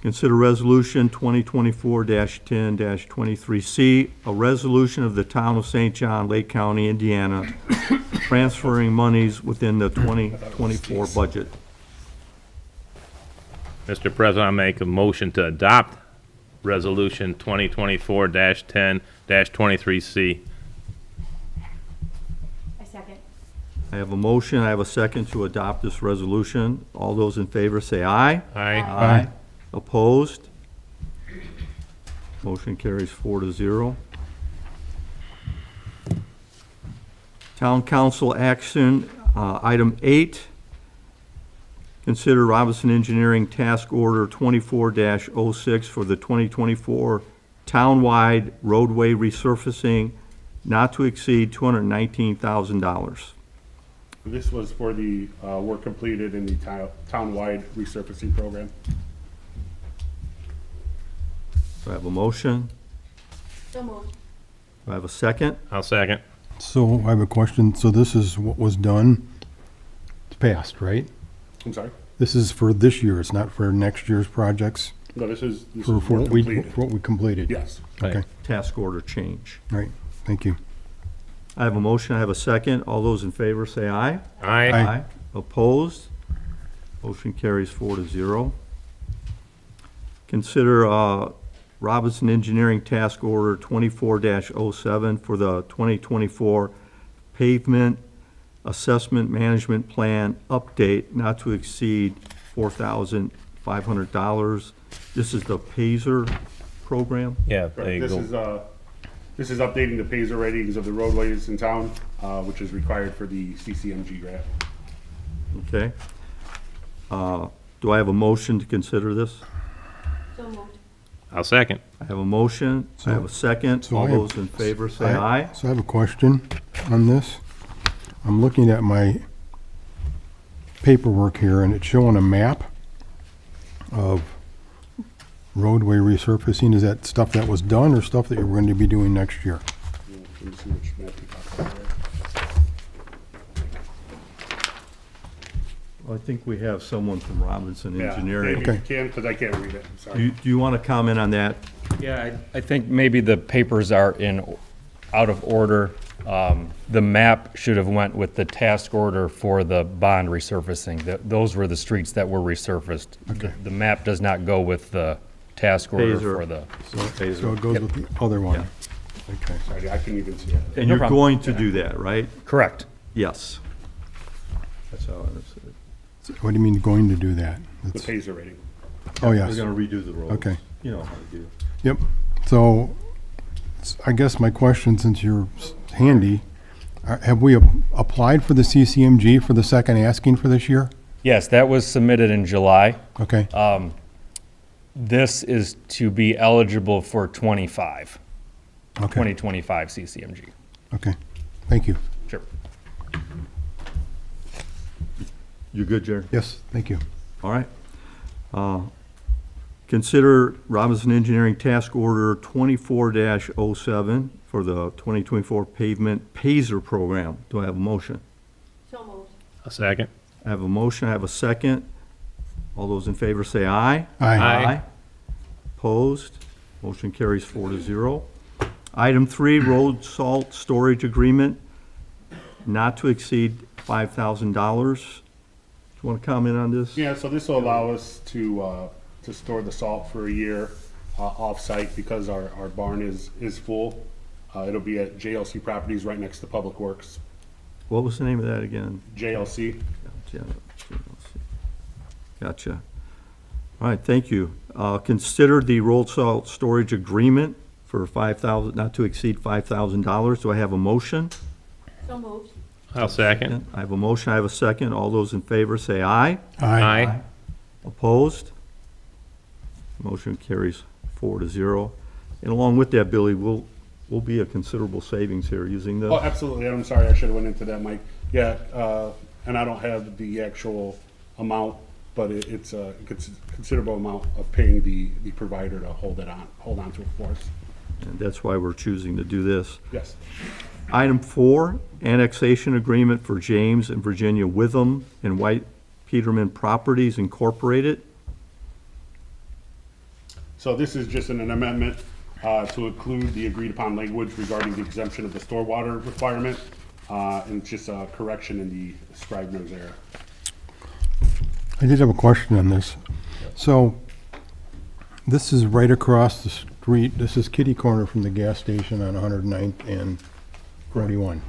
consider resolution 2024-10-23C, a resolution of the Town of St. John, Lake County, Indiana, transferring monies within the 2024 budget. Mr. President, I make a motion to adopt Resolution 2024-10-23C. I second. I have a motion, I have a second to adopt this resolution. All those in favor say aye. Aye. Opposed? Motion carries 4-0. Town Council action, item 8. Consider Robinson Engineering Task Order 24-06 for the 2024 townwide roadway resurfacing not to exceed $219,000. This was for the work completed in the townwide resurfacing program. Do I have a motion? So moved. Do I have a second? I'll second. So I have a question. So this is what was done? It's passed, right? I'm sorry? This is for this year. It's not for next year's projects? No, this is For work what we, completed. for what we completed? Yes. Okay, Task order change. all right. Thank you. I have a motion, I have a second. All those in favor say aye. Aye. Opposed? Motion carries 4-0. Consider Robinson Engineering Task Order 24-07 for the 2024 Pavement Assessment Management Plan Update not to exceed $4,500. This is the PASER program. Yeah, there you This go. this is updating the PASER ratings of the roadways in town, which is required for the CCMG grant. Okay. Do I have a motion to consider this? So moved. I'll second. I have a motion, I have a second. So All I have- those in favor say aye. So I have a question on this. I'm looking at my paperwork here, and it's showing a map of roadway resurfacing. Is that stuff that was done or stuff that you're going to be doing next year? Let me see which map you talked about there. Well, I think we have someone from Robinson Yeah, Engineering. maybe you can, because I can't read it, I'm Do sorry. you want to comment on that? Yeah, I think maybe the papers are out of order. The map should have went with the task order for the bond resurfacing. Those were the streets that were resurfaced. Okay. The map does not go with the task order Phaser. for the So phaser. it goes with the other one. Okay. Sorry, I couldn't even see it. And No you're problem. going to do that, right? Correct. Yes. That's how I understood it. What do you mean going to do that? The That's- taser rating. Oh, We're yes. gonna redo the roads. Okay. You know how to do. Yep. So I guess my question, since you're handy, have we applied for the CCMG for the second asking for this year? Yes, that was submitted in July. Okay. This is to be eligible for 25, Okay. 2025 CCMG. Okay. Thank you. Sure. You good, Jerry? Yes, thank you. All right. Consider Robinson Engineering Task Order 24-07 for the 2024 pavement Phaser program. Do I have a motion? So moved. A second. I have a motion, I have a second. All those in favor say aye. Aye. Aye. Opposed? Motion carries 4-0. Item 3, road salt storage agreement, not to exceed $5,000. Do you want to comment on this? Yeah, so this will allow us to store the salt for a year off-site because our barn is full. It'll be at JLC Properties right next to Public Works. What was the name of that again? JLC. Gotcha. All right, thank you. Consider the road salt storage agreement for $5,000, not to exceed $5,000. Do I have a motion? So moved. I'll second. I have a motion, I have a second. All those in favor say aye. Aye. Opposed? Motion carries 4-0. And along with that, Billy, will be a considerable savings here using this. Oh, absolutely. I'm sorry, I should have went into that, Mike. Yeah, and I don't have the actual amount, but it's a considerable amount of paying the provider to hold on to it for us. And that's why we're choosing to do this. Yes. Item 4, annexation agreement for James and Virginia Witham and White Peterman Properties Incorporated. So this is just an amendment to include the agreed-upon language regarding the exemption of the stormwater requirement, and it's just a correction in the Scribner's error. I did have a question on this. So this is right across the street. This is kitty corner from the gas station on 109th and 41,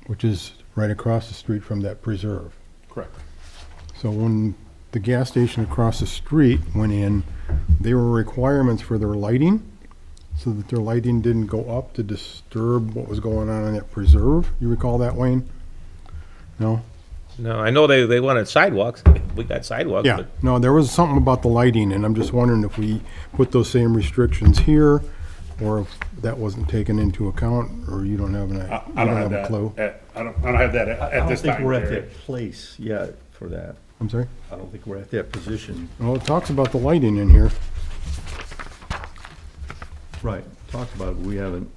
which is right across the street from that preserve. Correct. So when the gas station across the street went in, there were requirements for their lighting, so that their lighting didn't go up to disturb what was going on in that preserve. You recall that, Wayne? No? No, I know they wanted sidewalks. We got sidewalks, Yeah, but no, there was something about the lighting, and I'm just wondering if we put those same restrictions here, or if that wasn't taken into account, or you don't have an, I don't have a that. clue. I don't have that at this time. I don't think we're at Jerry. that place yet for that. I'm sorry? I don't think we're at that position. Well, it talks about the lighting in here. Right, talked about it, we haven't,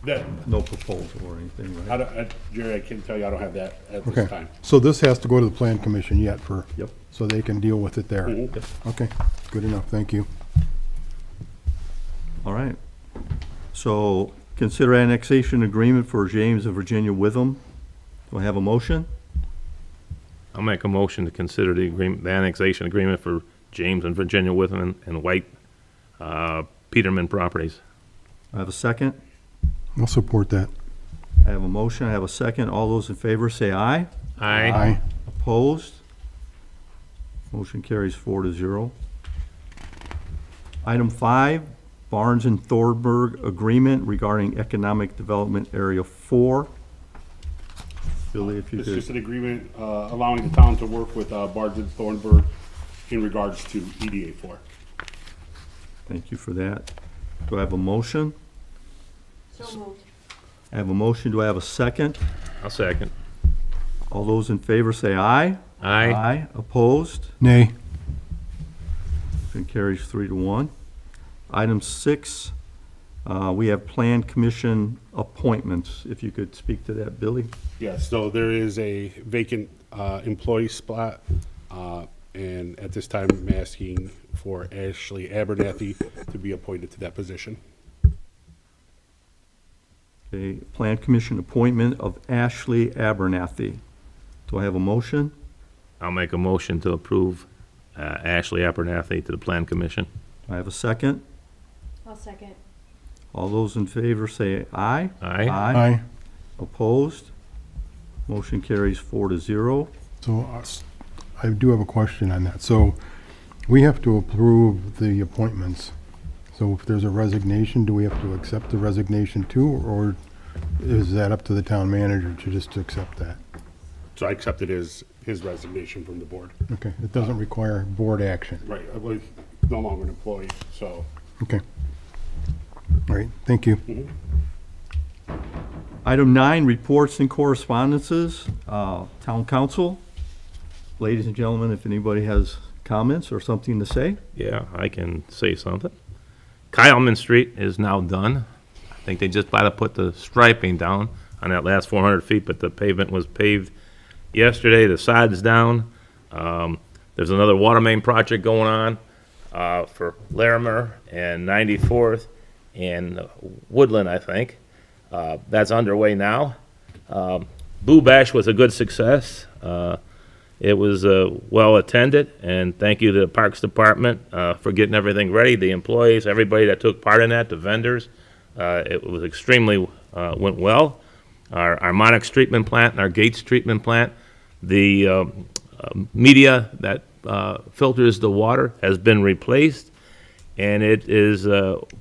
That, no proposal or anything, right? Jerry, I can't tell you, I don't have that at Okay, this time. so this has to go to the plan commission yet for, Yep. so they can deal with it there. Mhm. Okay, good enough, thank you. All right. So consider annexation agreement for James and Virginia Witham. Do I have a motion? I'll make a motion to consider the agreement, the annexation agreement for James and Virginia Witham and White Peterman Properties. I have a second. I'll support that. I have a motion, I have a second. All those in favor say aye. Aye. Opposed? Motion carries 4-0. Item 5, Barnes and Thornburg Agreement regarding Economic Development Area 4. Billy, if you It's just could. an agreement allowing the town to work with Barnes and Thornburg in regards to EDA 4. Thank you for that. Do I have a motion? So moved. I have a motion. Do I have a second? I'll second. All those in favor say aye. Aye. Aye. Opposed? Nay. Motion carries 3-1. Item 6, we have Plan Commission appointments. If you could speak to that, Billy? Yes, so there is a vacant employee spot, and at this time, I'm asking for Ashley Abernathy to be appointed to that position. Okay, Plan Commission appointment of Ashley Abernathy. Do I have a motion? I'll make a motion to approve Ashley Abernathy to the Plan Commission. Do I have a second. I'll second. All those in favor say aye. Aye. Aye. Opposed? Motion carries 4-0. So I do have a question on that. So we have to approve the appointments. So if there's a resignation, do we have to accept the resignation too, or is that up to the town manager to just accept that? So I accepted his resignation from the board. Okay, it doesn't require board action. Right, I was no longer an employee, so. Okay. All right, thank you. Item 9, reports and correspondences. Town council. Ladies and gentlemen, if anybody has comments or something to say. Yeah, I can say something. Kyleman Street is now done. I think they just about to put the striping down on that last 400 feet, but the pavement was paved yesterday. The side's down. There's another water main project going on for Larimer and 94th and Woodland, I think. That's underway now. Boo Bash was a good success. It was well attended, and thank you to the Parks Department for getting everything ready, the employees, everybody that took part in that, the vendors. It was extremely, went well. Our Monarchs treatment plant and our Gates treatment plant, the media that filters the water has been replaced, and it is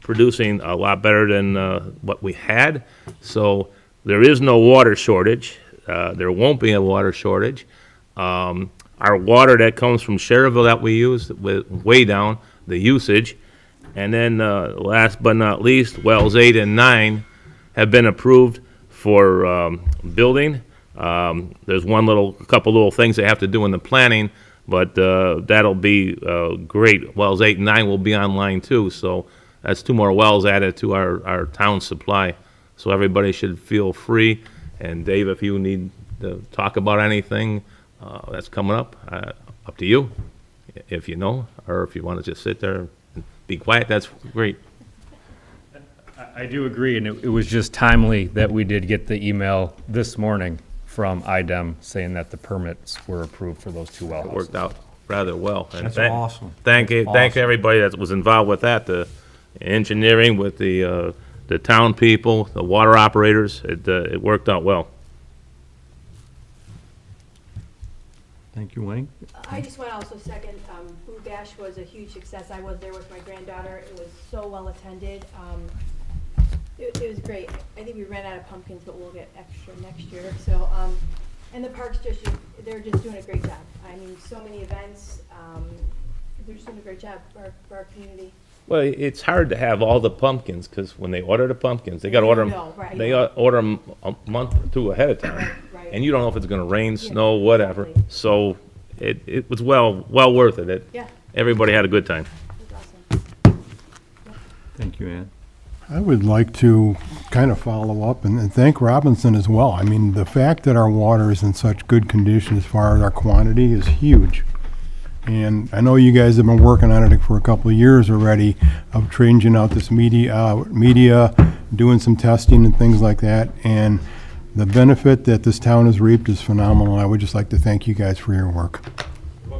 producing a lot better than what we had. So there is no water shortage. There won't be a water shortage. Our water that comes from Cherville that we use, way down the usage. And then last but not least, wells 8 and 9 have been approved for building. There's a couple little things they have to do in the planning, but that'll be great. Wells 8 and 9 will be online too, so that's 2 more wells added to our town supply. So everybody should feel free. And Dave, if you need to talk about anything that's coming up, up to you, if you know, or if you want to just sit there and be quiet, that's great. I do agree, and it was just timely that we did get the email this morning from IDEM saying that the permits were approved for those 2 well houses. It worked out rather well. And That's awesome. Thank Awesome. everybody that was involved with that, the engineering, with the town people, the water operators. It worked out well. Thank you, Wayne. I just want to also second, Boo Bash was a huge success. I was there with my granddaughter. It was so well attended. It was great. I think we ran out of pumpkins, but we'll get extra next year. So, and the parks they're just doing a great job. I mean, so many events. They're just doing a great job for our community. Well, it's hard to have all the pumpkins, because when they order the pumpkins, they got to order them. No, right. They order them a month or 2 ahead of time, Right. and you don't know if it's going to rain, snow, whatever. exactly. So it was well worth it. Yeah. Everybody had a good time. It was awesome. Thank you, Ann. I would like to kind of follow up and thank Robinson as well. I mean, the fact that our water is in such good condition as far as our quantity is huge. And I know you guys have been working on it for a couple of years already, of changing out this media, doing some testing and things like that. And the benefit that this town has reaped is phenomenal. I would just like to thank you guys for your work. All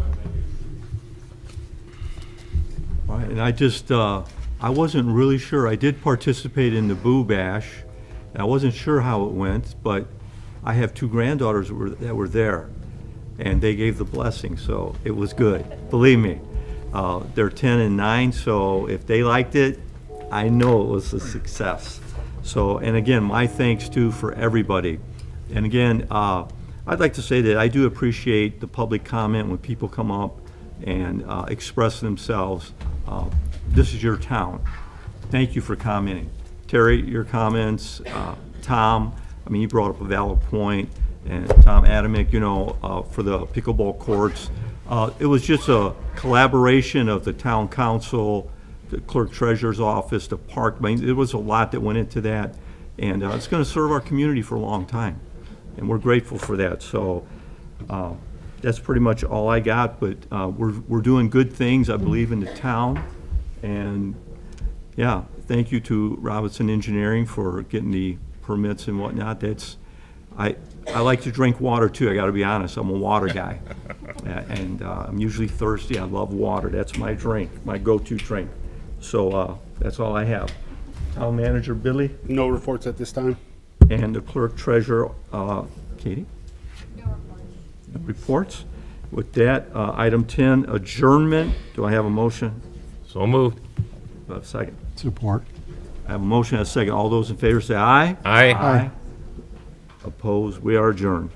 right, and I wasn't really sure. I did participate in the Boo Bash. I wasn't sure how it went, but I have 2 granddaughters that were there, and they gave the blessing, so it was good. Believe me, they're 10 and 9, so if they liked it, I know it was a success. So, and again, my thanks too for everybody. And again, I'd like to say that I do appreciate the public comment when people come up and express themselves. This is your town. Thank you for commenting. Terry, your comments, Tom, I mean, you brought up a valid point, and Tom Adamick, for the pickleball courts. It was just a collaboration of the town council, the clerk treasurer's office, the park. I mean, there was a lot that went into that, and it's going to serve our community for a long time, and we're grateful for that. So that's pretty much all I got, but we're doing good things, I believe, in the town. And yeah, thank you to Robinson Engineering for getting the permits and whatnot. I like to drink water too, I gotta be honest, I'm a water guy. And I'm usually thirsty, I love water, that's my drink, my go-to drink. So that's all I have. Town Manager Billy No reports at this time. and the Clerk Treasurer Katie. No reports. With that, item 10, adjournment. Do I have a motion? So moved. Do I have a second? Support. I have a motion and a second. All those in favor say aye. Aye. Opposed? We are adjourned.